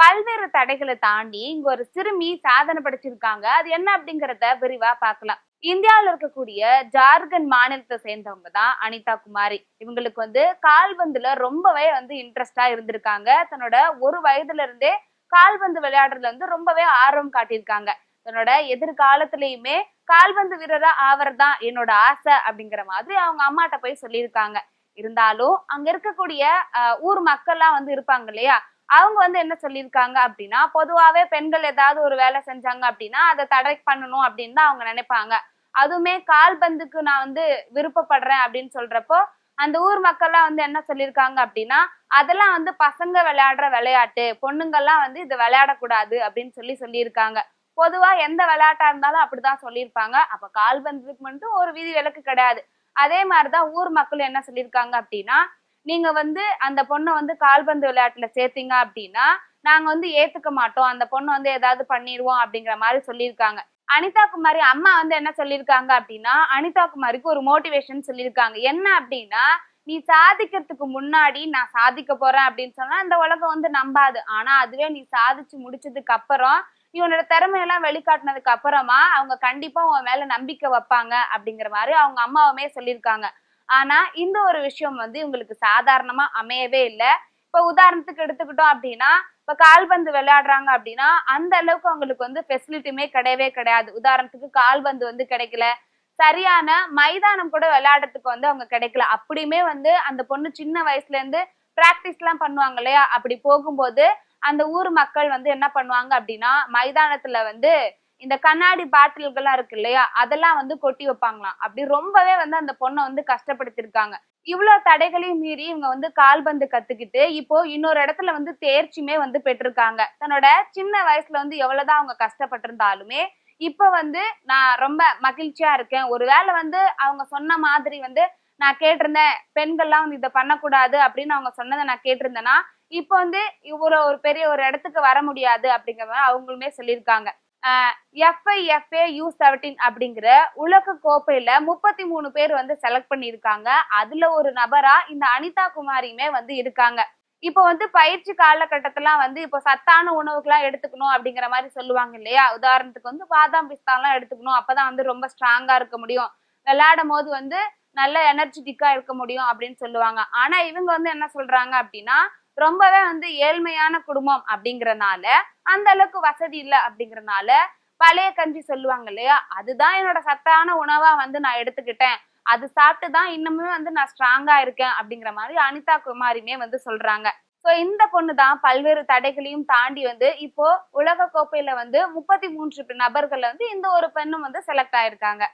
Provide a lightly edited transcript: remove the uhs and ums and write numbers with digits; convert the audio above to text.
பல்வேறு தடைகளை தாண்டி இங்க ஒரு சிறுமி சாதனை படைச்சிருக்காங்க. அது என்ன அப்படிங்கறத விரிவா பார்க்கலாம். இந்தியாவில் இருக்கக்கூடிய ஜார்க்கண்ட் மாநிலத்தை சேர்ந்தவங்க தான் அனிதா குமாரி. இவங்களுக்கு கால்பந்துல ரொம்பவே இன்ட்ரெஸ்டா இருந்திருக்காங்க. தன்னோட ஒரு வயதுல இருந்தே கால்பந்து விளையாடுறதுல ரொம்பவே ஆர்வம் காட்டியிருக்காங்க. தன்னோட எதிர்காலத்திலயுமே கால்பந்து வீரரா ஆவறதுதான் என்னோட ஆசை அப்படிங்கிற மாதிரி அவங்க அம்மாட்ட போய் சொல்லியிருக்காங்க. இருந்தாலும் அங்க இருக்கக்கூடிய ஊர் மக்கள்லாம் இருப்பாங்க இல்லையா, அவங்க என்ன சொல்லியிருக்காங்க அப்படின்னா, பொதுவாவே பெண்கள் ஏதாவது ஒரு வேலை செஞ்சாங்க அப்படின்னா அதை தடை பண்ணணும் அப்படின்னு தான் அவங்க நினைப்பாங்க. அதுவுமே கால்பந்துக்கு நான் விருப்பப்படுறேன் அப்படின்னு சொல்றப்போ அந்த ஊர் மக்கள்லாம் என்ன சொல்லியிருக்காங்க அப்படின்னா, அதெல்லாம் பசங்க விளையாடுற விளையாட்டு, பொண்ணுங்கள்லாம் இதை விளையாடக்கூடாது அப்படின்னு சொல்லியிருக்காங்க. பொதுவா எந்த விளையாட்டா இருந்தாலும் அப்படிதான் சொல்லியிருப்பாங்க. அப்ப கால்பந்துக்கு மட்டும் ஒரு விதி விலக்கு கிடையாது. அதே மாதிரிதான் ஊர் மக்கள் என்ன சொல்லியிருக்காங்க அப்படின்னா, நீங்க அந்த பொண்ணை கால்பந்து விளையாட்டுல சேர்த்தீங்க அப்படின்னா நாங்க ஏத்துக்க மாட்டோம், அந்த பொண்ணு ஏதாவது பண்ணிடுவோம் அப்படிங்கிற மாதிரி சொல்லியிருக்காங்க. அனிதா குமாரி அம்மா என்ன சொல்லியிருக்காங்க அப்படின்னா, அனிதா குமாரிக்கு ஒரு மோட்டிவேஷன் சொல்லியிருக்காங்க. என்ன அப்படின்னா, நீ சாதிக்கிறதுக்கு முன்னாடி நான் சாதிக்க போறேன் அப்படின்னு சொன்னா அந்த உலகம் நம்பாது. ஆனா அதுவே நீ சாதிச்சு முடிச்சதுக்கு அப்புறம் நீ உன்னோட திறமையெல்லாம் வெளிக்காட்டினதுக்கு அப்புறமா அவங்க கண்டிப்பா உன் மேல நம்பிக்கை வைப்பாங்க அப்படிங்கிற மாதிரி அவங்க அம்மாவுமே சொல்லியிருக்காங்க. ஆனா இந்த ஒரு விஷயம் இவங்களுக்கு சாதாரணமா அமையவே இல்லை. இப்ப உதாரணத்துக்கு எடுத்துக்கிட்டோம் அப்படின்னா, இப்ப கால்பந்து விளையாடுறாங்க அப்படின்னா அந்த அளவுக்கு அவங்களுக்கு ஃபெசிலிட்டியுமே கிடையவே கிடையாது. உதாரணத்துக்கு கால்பந்து கிடைக்கல, சரியான மைதானம் கூட விளையாடுறதுக்கு அவங்க கிடைக்கல. அப்படியுமே அந்த பொண்ணு சின்ன வயசுல இருந்து பிராக்டிஸ் எல்லாம் பண்ணுவாங்க இல்லையா, அப்படி போகும்போது அந்த ஊர் மக்கள் என்ன பண்ணுவாங்க அப்படின்னா, மைதானத்துல இந்த கண்ணாடி பாட்டில்கள்லாம் இருக்கு இல்லையா, அதெல்லாம் கொட்டி வைப்பாங்களாம். அப்படி ரொம்பவே அந்த பொண்ணை கஷ்டப்படுத்திருக்காங்க. இவ்வளவு தடைகளையும் மீறி இவங்க கால்பந்து கத்துக்கிட்டு இப்போ இன்னொரு இடத்துல தேர்ச்சியுமே பெற்றிருக்காங்க. தன்னோட சின்ன வயசுல எவ்வளவுதான் அவங்க கஷ்டப்பட்டிருந்தாலுமே இப்ப நான் ரொம்ப மகிழ்ச்சியா இருக்கேன். ஒருவேளை அவங்க சொன்ன மாதிரி நான் கேட்டிருந்தேன், பெண்கள்லாம் இதை பண்ணக்கூடாது அப்படின்னு அவங்க சொன்னதை நான் கேட்டிருந்தேன்னா இப்ப இவ்வளவு ஒரு பெரிய ஒரு இடத்துக்கு வர முடியாது அப்படிங்கிற மாதிரி அவங்களுமே சொல்லியிருக்காங்க. FIFA U17 அப்படிங்கிற உலக கோப்பையில 33 பேர் செலக்ட் பண்ணியிருக்காங்க. அதுல ஒரு நபரா இந்த அனிதா குமாரியுமே இருக்காங்க. இப்போ பயிற்சி காலகட்டத்தெல்லாம் இப்போ சத்தான உணவுகள்லாம் எடுத்துக்கணும் அப்படிங்கிற மாதிரி சொல்லுவாங்க இல்லையா. உதாரணத்துக்கு பாதாம் பிஸ்தாலாம் எடுத்துக்கணும், அப்பதான் ரொம்ப ஸ்ட்ராங்கா இருக்க முடியும், விளையாடும் போது நல்ல எனர்ஜெட்டிக்கா இருக்க முடியும் அப்படின்னு சொல்லுவாங்க. ஆனா இவங்க என்ன சொல்றாங்க அப்படின்னா, ரொம்பவே ஏழ்மையான குடும்பம் அப்படிங்கறனால, அந்த அளவுக்கு வசதி இல்லை அப்படிங்கறனால பழைய கஞ்சி சொல்லுவாங்க இல்லையா, அதுதான் என்னோட சத்தான உணவா நான் எடுத்துக்கிட்டேன், அது சாப்பிட்டுதான் இன்னுமே நான் ஸ்ட்ராங்கா இருக்கேன் அப்படிங்கிற மாதிரி அனிதா குமாரியுமே சொல்றாங்க. சோ இந்த பொண்ணுதான் பல்வேறு தடைகளையும் தாண்டி இப்போ உலக கோப்பையில 33 நபர்கள் இந்த ஒரு பெண்ணும் செலக்ட் ஆயிருக்காங்க.